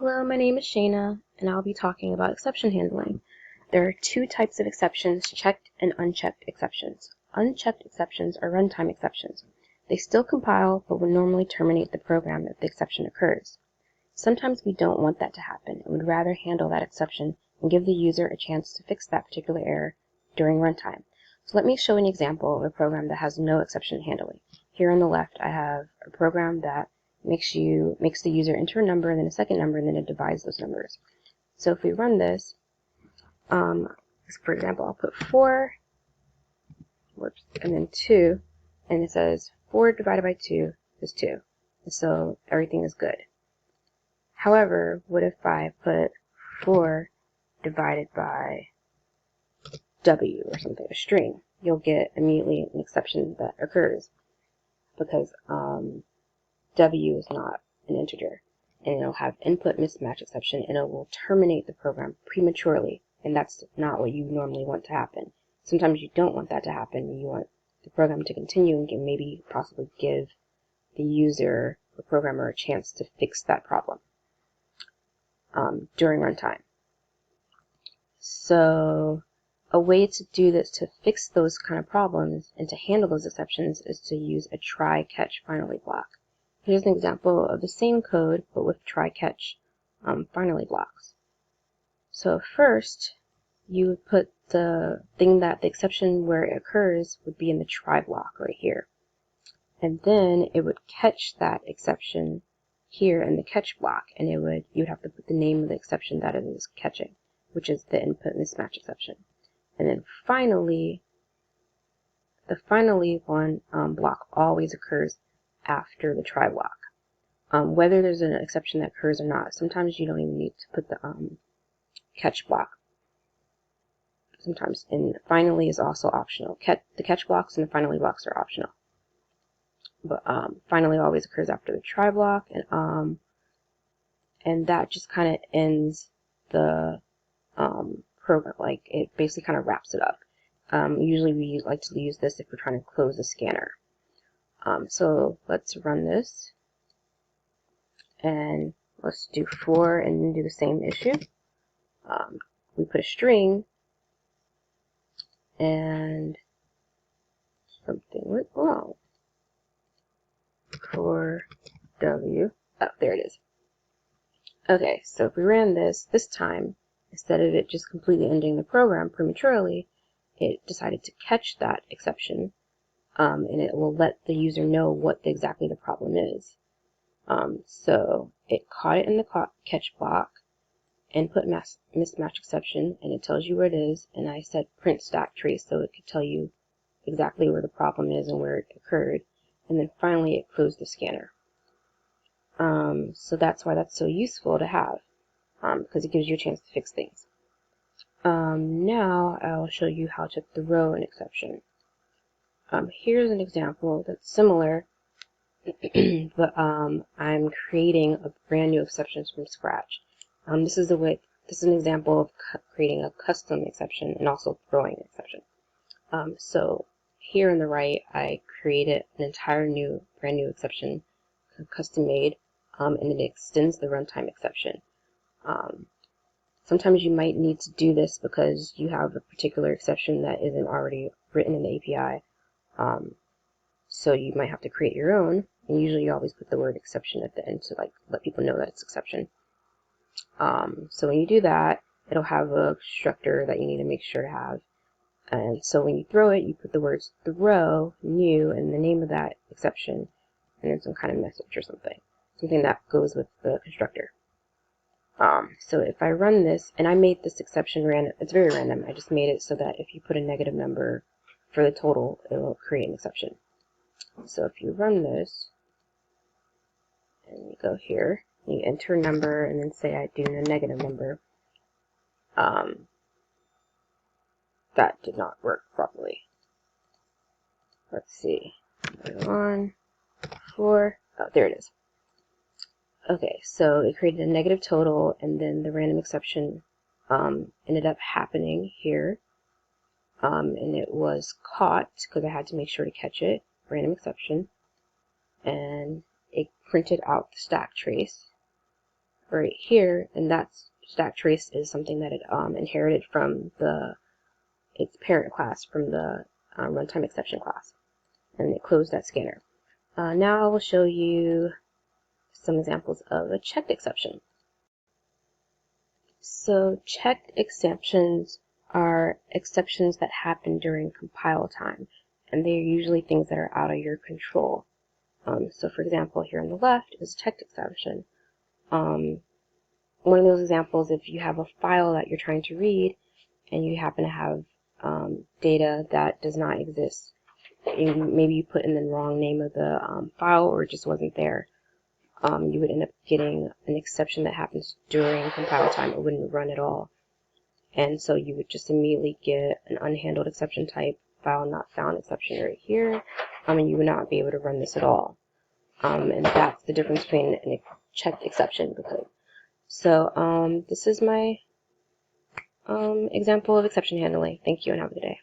Hello, my name is Shayna, and I'll be talking about exception handling. There are two types of exceptions, checked and unchecked exceptions. Unchecked exceptions are runtime exceptions. They still compile, but will normally terminate the program if the exception occurs. Sometimes we don't want that to happen and would rather handle that exception and give the user a chance to fix that particular error during runtime. So let me show an example of a program that has no exception handling. Here on the left, I have a program that makes the user enter a number and then a second number, and then it divides those numbers. So if we run this, for example, I'll put 4, and then 2, and it says 4 divided by 2 is 2. And so everything is good. However, what if I put 4 divided by W or something, a string? You'll get immediately an exception that occurs because W is not an integer, and it'll have input mismatch exception, and it will terminate the program prematurely, and that's not what you normally want to happen. Sometimes you don't want that to happen. You want the program to continue and maybe possibly give the user or programmer a chance to fix that problem during runtime. So a way to do this, to fix those kind of problems and to handle those exceptions, is to use a try-catch finally block. Here's an example of the same code, but with try-catch finally blocks. So first, you would put the thing that the exception where it occurs would be in the try block right here. And then it would catch that exception here in the catch block, and you'd have to put the name of the exception that it is catching, which is the input mismatch exception. And then finally, the finally one block always occurs after the try block. Whether there's an exception that occurs or not, sometimes you don't even need to put the catch block. Sometimes, and finally is also optional. The catch blocks and the finally blocks are optional. But finally always occurs after the try block, and that just kind of ends the program. Like, it basically kind of wraps it up. Usually we like to use this if we're trying to close the scanner. So let's run this, and let's do 4 and then do the same issue. We put a string, and something went wrong. 4W. Oh, there it is. Okay, so if we ran this time, instead of it just completely ending the program prematurely, it decided to catch that exception, and it will let the user know what exactly the problem is. So it caught it in the catch block, input mismatch exception, and it tells you where it is, and I said print stack trace so it could tell you exactly where the problem is and where it occurred, and then finally it closed the scanner. So that's why that's so useful to have, because it gives you a chance to fix things. Now I'll show you how to throw an exception. Here's an example that's similar, but I'm creating a brand new exception from scratch. This is an example of creating a custom exception and also throwing an exception. So here on the right, I created an entire brand new exception, custom made, and it extends the runtime exception. Sometimes you might need to do this because you have a particular exception that isn't already written in the API. So you might have to create your own, and usually you always put the word exception at the end to let people know that it's exception. So when you do that, it'll have a constructor that you need to make sure to have. And so when you throw it, you put the words throw, new, and the name of that exception, and then some kind of message or something that goes with the constructor. So if I run this, and I made this exception random, it's very random. I just made it so that if you put a negative number for the total, it will create an exception. So if you run this, and you go here, you enter a number, and then say I do a negative number, that did not work properly. Let's see. 1, 4. Oh, there it is. Okay, so it created a negative total, and then the random exception ended up happening here. And it was caught because I had to make sure to catch it, random exception. And it printed out the stack trace. right here, and that's stack trace is something that it inherited from its parent class from the runtime exception class, and it closed that scanner. Now I will show you some examples of a checked exception. So checked exceptions are exceptions that happen during compile time, and they're usually things that are out of your control. So for example, here on the left is checked exception. One of those examples, if you have a file that you're trying to read and you happen to have data that does not exist, maybe you put in the wrong name of the file or it just wasn't there, you would end up getting an exception that happens during compile time. It wouldn't run at all. And so you would just immediately get an unhandled exception type, file not found exception right here, and you would not be able to run this at all. And that's the difference between a checked exception. So this is my example of exception handling. Thank you and have a good day.